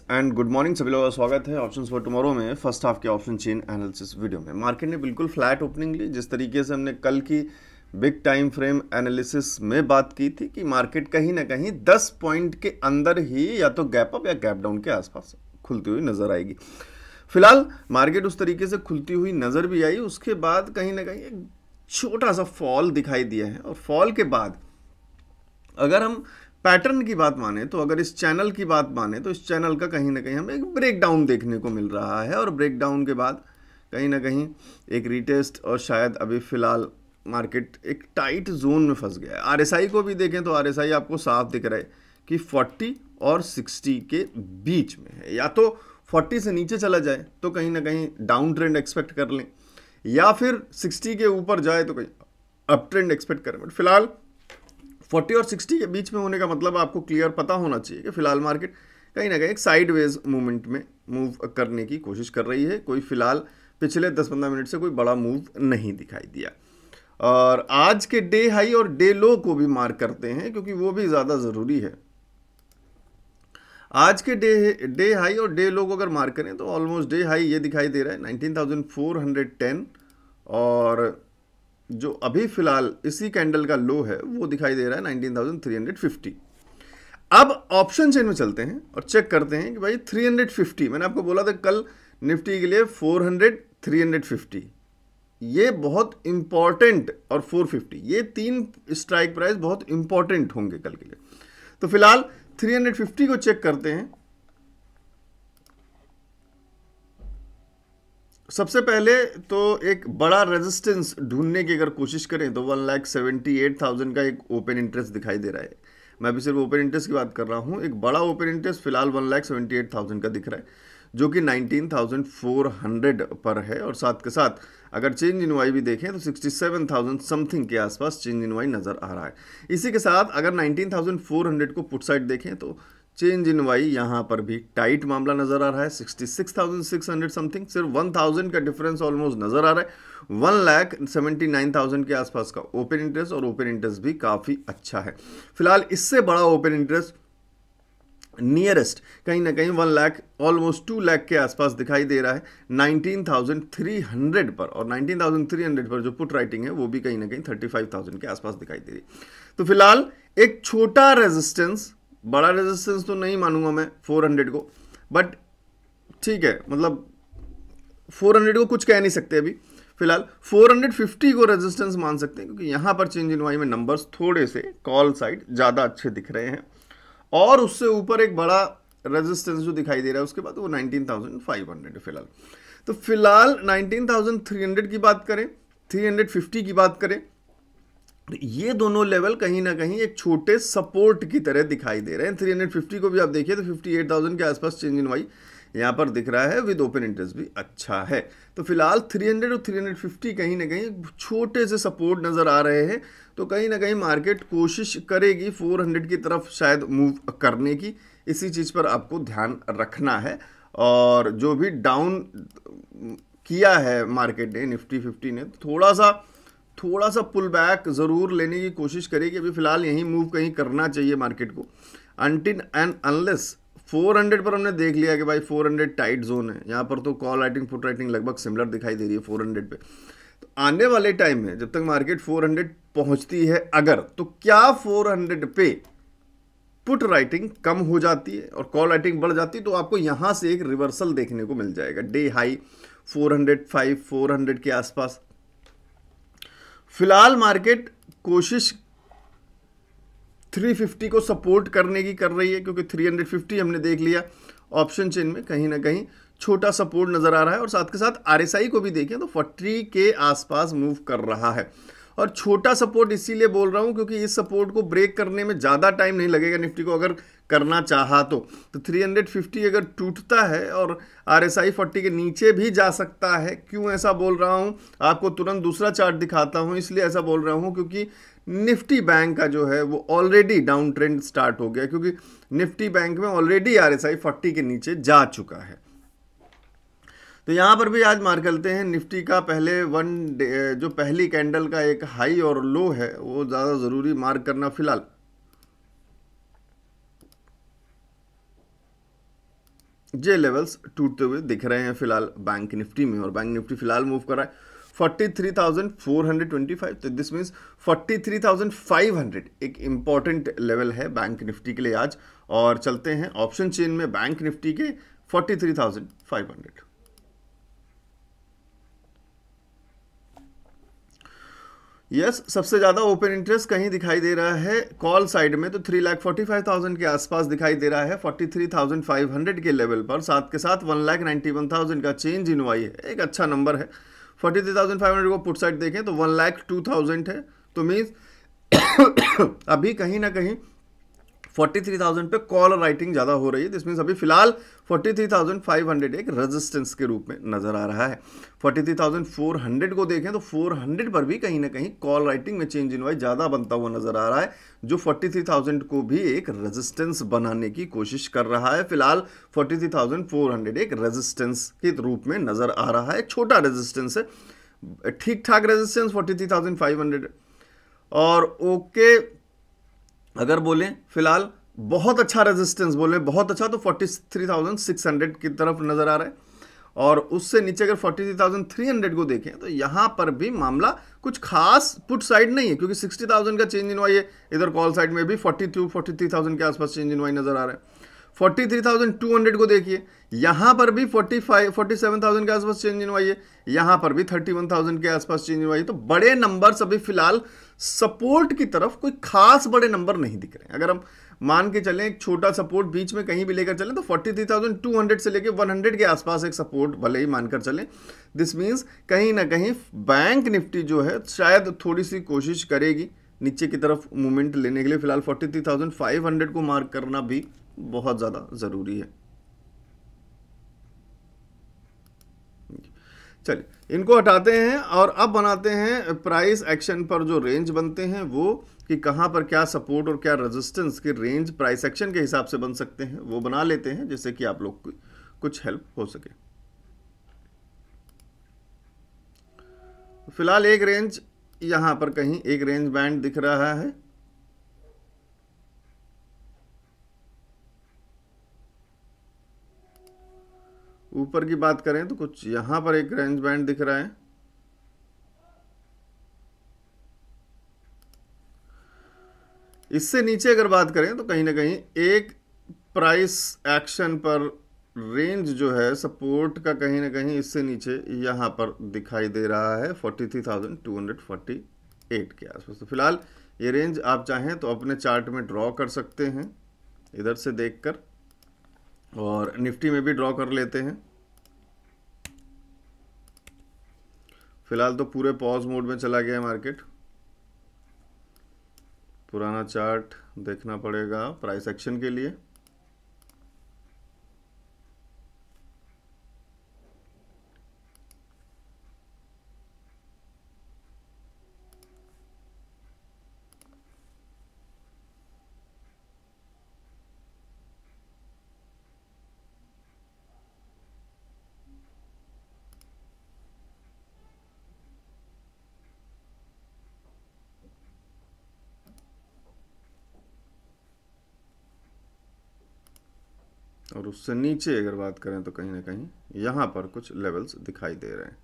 And good morning सभी लोगों का स्वागत है ऑप्शंस फॉर टुमारो में फर्स्ट हाफ के ऑप्शन चेन एनालिसिस वीडियो में। मार्केट ने बिल्कुल फ्लैट ओपनिंग ली। जिस तरीके से हमने कल की बिग टाइम फ्रेम एनालिसिस में बात की थी कि मार्केट कहीं ना कहीं 10 पॉइंट के अंदर ही या तो गैप अप या गैप डाउन के आसपास खुलती हुई नजर आएगी। फिलहाल मार्केट उस तरीके से खुलती हुई नजर भी आई। उसके बाद कहीं ना कहीं एक छोटा सा फॉल दिखाई दिया है और फॉल के बाद अगर हम पैटर्न की बात माने तो अगर इस चैनल की बात माने तो इस चैनल का कहीं ना कहीं हमें एक ब्रेक डाउन देखने को मिल रहा है और ब्रेक डाउन के बाद कहीं ना कहीं एक रीटेस्ट और शायद अभी फिलहाल मार्केट एक टाइट जोन में फंस गया है। आरएसआई को भी देखें तो आरएसआई आपको साफ दिख रहा है कि 40 और 60 के बीच में है। या तो 40 से नीचे चला जाए तो कहीं ना कहीं डाउन ट्रेंड एक्सपेक्ट कर लें, या फिर 60 के ऊपर जाए तो कहीं अप ट्रेंड एक्सपेक्ट करें। बट फिलहाल 40 और 60 के बीच में होने का मतलब आपको क्लियर पता होना चाहिए कि फिलहाल मार्केट कहीं ना कहीं एक साइडवेज मूवमेंट में मूव करने की कोशिश कर रही है। कोई फिलहाल पिछले 10-15 मिनट से कोई बड़ा मूव नहीं दिखाई दिया। और आज के डे हाई और डे लो को भी मार्क करते हैं क्योंकि वो भी ज़्यादा ज़रूरी है। आज के डे हाई और डे लो को अगर मार्क करें तो ऑलमोस्ट डे हाई ये दिखाई दे रहा है 19,410 और जो अभी फिलहाल इसी कैंडल का लो है वो दिखाई दे रहा है 19,350। अब ऑप्शन चेन में चलते हैं और चेक करते हैं कि भाई 350, मैंने आपको बोला था कल निफ्टी के लिए 400 350 ये बहुत इंपॉर्टेंट और 450 ये तीन स्ट्राइक प्राइस बहुत इंपॉर्टेंट होंगे कल के लिए। तो फिलहाल 350 को चेक करते हैं। सबसे पहले तो एक बड़ा रेजिस्टेंस ढूंढने की अगर कोशिश करें तो 1,78,000 का एक ओपन इंटरेस्ट दिखाई दे रहा है। मैं अभी सिर्फ ओपन इंटरेस्ट की बात कर रहा हूं। एक बड़ा ओपन इंटरेस्ट फिलहाल 1,78,000 का दिख रहा है जो कि 19,400 पर है। और साथ के साथ अगर चेंज इन वाई भी देखें तो 67,000 समथिंग के आसपास चेंज इन वाई नज़र आ रहा है। इसी के साथ अगर 19,400 को पुट साइड देखें तो चेंज इन वाई यहाँ पर भी टाइट मामला नजर आ रहा है। 66,600 समथिंग, सिर्फ 1,000 का डिफरेंस ऑलमोस्ट नजर आ रहा है। 1,79,000 के आसपास का ओपन इंटरेस्ट और ओपन इंटरेस्ट भी काफ़ी अच्छा है। फिलहाल इससे बड़ा ओपन इंटरेस्ट नियरेस्ट कहीं ना कहीं 1 लाख ऑलमोस्ट 2 लाख के आसपास दिखाई दे रहा है 19,300 पर। और 19,300 पर जो पुट राइटिंग है वो भी कहीं ना कहीं 35,000 के आसपास दिखाई दे रही है। तो फिलहाल एक छोटा रेजिस्टेंस, बड़ा रेजिस्टेंस तो नहीं मानूंगा मैं 400 को, बट ठीक है, मतलब 400 को कुछ कह नहीं सकते अभी। फिलहाल 450 को रेजिस्टेंस मान सकते हैं क्योंकि यहां पर चेंज इन वाई में नंबर्स थोड़े से कॉल साइड ज़्यादा अच्छे दिख रहे हैं। और उससे ऊपर एक बड़ा रेजिस्टेंस जो दिखाई दे रहा है उसके बाद वो 19,500 है फिलहाल। तो फिलहाल 19,300 की बात करें, 350 की बात करें, ये दोनों लेवल कहीं ना कहीं एक छोटे सपोर्ट की तरह दिखाई दे रहे हैं। 350 को भी आप देखिए तो 58,000 के आसपास चेंज इन वाई यहाँ पर दिख रहा है विद ओपन इंटरेस्ट भी अच्छा है। तो फिलहाल 300 और 350 कहीं ना कहीं छोटे से सपोर्ट नज़र आ रहे हैं। तो कहीं ना कहीं मार्केट कोशिश करेगी 400 की तरफ शायद मूव करने की। इसी चीज़ पर आपको ध्यान रखना है। और जो भी डाउन किया है मार्केट ने, निफ्टी 50 ने, थोड़ा सा पुल बैक ज़रूर लेने की कोशिश करेगी। अभी फिलहाल यही मूव कहीं करना चाहिए मार्केट को अनटिल एंड अनलेस 400 पर हमने देख लिया कि भाई 400 टाइट जोन है। यहाँ पर तो कॉल राइटिंग पुट राइटिंग लगभग सिमिलर दिखाई दे रही है 400 पे। तो आने वाले टाइम में जब तक मार्केट 400 पहुंचती है अगर, तो क्या 400 पे पुट राइटिंग कम हो जाती है और कॉल राइटिंग बढ़ जाती है तो आपको यहां से एक रिवर्सल देखने को मिल जाएगा। डे हाई 405 400 के आसपास। फिलहाल मार्केट कोशिश 350 को सपोर्ट करने की कर रही है क्योंकि 350 हमने देख लिया ऑप्शन चेन में कहीं ना कहीं छोटा सपोर्ट नजर आ रहा है। और साथ के साथ आरएसआई को भी देखें तो 40 के आसपास मूव कर रहा है। और छोटा सपोर्ट इसीलिए बोल रहा हूं क्योंकि इस सपोर्ट को ब्रेक करने में ज़्यादा टाइम नहीं लगेगा निफ्टी को अगर करना चाहा तो 350 अगर टूटता है और आरएसआई 40 के नीचे भी जा सकता है। क्यों ऐसा बोल रहा हूं, आपको तुरंत दूसरा चार्ट दिखाता हूं। इसलिए ऐसा बोल रहा हूं क्योंकि निफ्टी बैंक का जो है वो ऑलरेडी डाउन ट्रेंड स्टार्ट हो गया क्योंकि निफ्टी बैंक में ऑलरेडी आरएसआई 40 के नीचे जा चुका है। तो यहाँ पर भी आज मार्क करते हैं निफ्टी का पहले जो पहली कैंडल का एक हाई और लो है वो ज़्यादा ज़रूरी मार्क करना। फिलहाल ये लेवल्स टूटते हुए दिख रहे हैं फिलहाल बैंक निफ्टी में, और बैंक निफ्टी फिलहाल मूव कर रहा है 43,425। तो दिस मीन्स 43,500 एक इंपॉर्टेंट लेवल है बैंक निफ्टी के लिए आज। और चलते हैं ऑप्शन चेन में बैंक निफ्टी के 43,500। यस, सबसे ज्यादा ओपन इंटरेस्ट कहीं दिखाई दे रहा है कॉल साइड में, तो 3,45,000 के आसपास दिखाई दे रहा है 43,500 के लेवल पर। साथ के साथ 1,91,000 का चेंज इन वाई है, एक अच्छा नंबर है। 43,500 को पुट साइड देखें तो 1,02,000 है, तो मीन्स अभी कहीं ना कहीं 43,000 पे कॉल राइटिंग ज़्यादा हो रही है। दिस मीन्स अभी फिलहाल 43,500 एक रेजिस्टेंस के रूप में नजर आ रहा है। 43,400 को देखें तो 400 पर भी कहीं ना कहीं कॉल राइटिंग में चेंज इन वाई ज़्यादा बनता हुआ नजर आ रहा है, जो 43,000 को भी एक रेजिस्टेंस बनाने की कोशिश कर रहा है। फिलहाल 43,400 एक रेजिस्टेंस के रूप में नजर आ रहा है, छोटा रेजिस्टेंस है, ठीक ठाक रेजिस्टेंस 43,500। और ओके अगर बोलें फिलहाल बहुत अच्छा रेजिस्टेंस बोले, बहुत अच्छा, तो 43,600 की तरफ नजर आ रहा है। और उससे नीचे अगर 43,300 को देखें तो यहां पर भी मामला कुछ खास पुट साइड नहीं है, क्योंकि 60,000 का चेंज इन वाई है। इधर कॉल साइड में भी 43,000 के आसपास चेंज इन वाई नजर आ रहा है। 43,200 को देखिए, यहां पर भी 47,000 के आसपास चेंज इन वाई है, यहां पर भी 31,000 के आसपास चेंज इन वाई है। तो बड़े नंबर्स अभी फिलहाल सपोर्ट की तरफ कोई खास बड़े नंबर नहीं दिख रहे हैं। अगर हम मान के चलें एक छोटा सपोर्ट बीच में कहीं भी लेकर चलें तो 43,200 से लेकर 100 के आसपास एक सपोर्ट भले ही मानकर चलें। दिस मीन्स कहीं ना कहीं बैंक निफ्टी जो है शायद थोड़ी सी कोशिश करेगी नीचे की तरफ मूवमेंट लेने के लिए। फिलहाल 43,500 को मार्क करना भी बहुत ज़्यादा ज़रूरी है। चलिए इनको हटाते हैं और अब बनाते हैं प्राइस एक्शन पर जो रेंज बनते हैं वो, कि कहां पर क्या सपोर्ट और क्या रेजिस्टेंस के रेंज प्राइस एक्शन के हिसाब से बन सकते हैं, वो बना लेते हैं जिससे कि आप लोग को कुछ हेल्प हो सके। फिलहाल एक रेंज यहां पर कहीं एक रेंज बैंड दिख रहा है, ऊपर की बात करें तो कुछ यहां पर एक रेंज बैंड दिख रहा है। इससे नीचे अगर बात करें तो कहीं ना कहीं एक प्राइस एक्शन पर रेंज जो है सपोर्ट का कहीं ना कहीं इससे नीचे यहां पर दिखाई दे रहा है 43,248 के आसपास। तो फिलहाल ये रेंज आप चाहें तो अपने चार्ट में ड्रॉ कर सकते हैं इधर से देखकर, और निफ्टी में भी ड्रॉ कर लेते हैं। फिलहाल तो पूरे पॉज मोड में चला गया है मार्केट, पुराना चार्ट देखना पड़ेगा प्राइस एक्शन के लिए। और उससे नीचे अगर बात करें तो कहीं ना कहीं यहां पर कुछ लेवल्स दिखाई दे रहे हैं।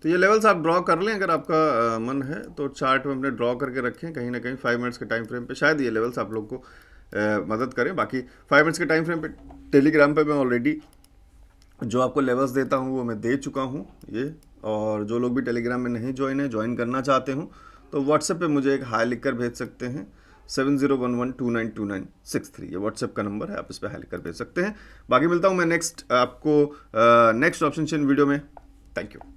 तो ये लेवल्स आप ड्रॉ कर लें अगर आपका मन है तो, चार्ट में अपने ड्रॉ करके रखें कहीं ना कहीं 5 मिनट्स के टाइम फ्रेम पे, शायद ये लेवल्स आप लोग को मदद करें। बाकी 5 मिनट्स के टाइम फ्रेम पे टेलीग्राम पे मैं ऑलरेडी जो आपको लेवल्स देता हूँ वो मैं दे चुका हूँ ये, और जो लोग भी टेलीग्राम में नहीं ज्वाइन करना चाहते हो तो व्हाट्सएप पे मुझे एक हाई लिखकर भेज सकते हैं 7011292963, ये व्हाट्सएप का नंबर है, आप इस पर हाई लिखकर भेज सकते हैं। बाकी मिलता हूँ मैं नेक्स्ट आपको नेक्स्ट ऑप्शन चेन वीडियो में। Thank you.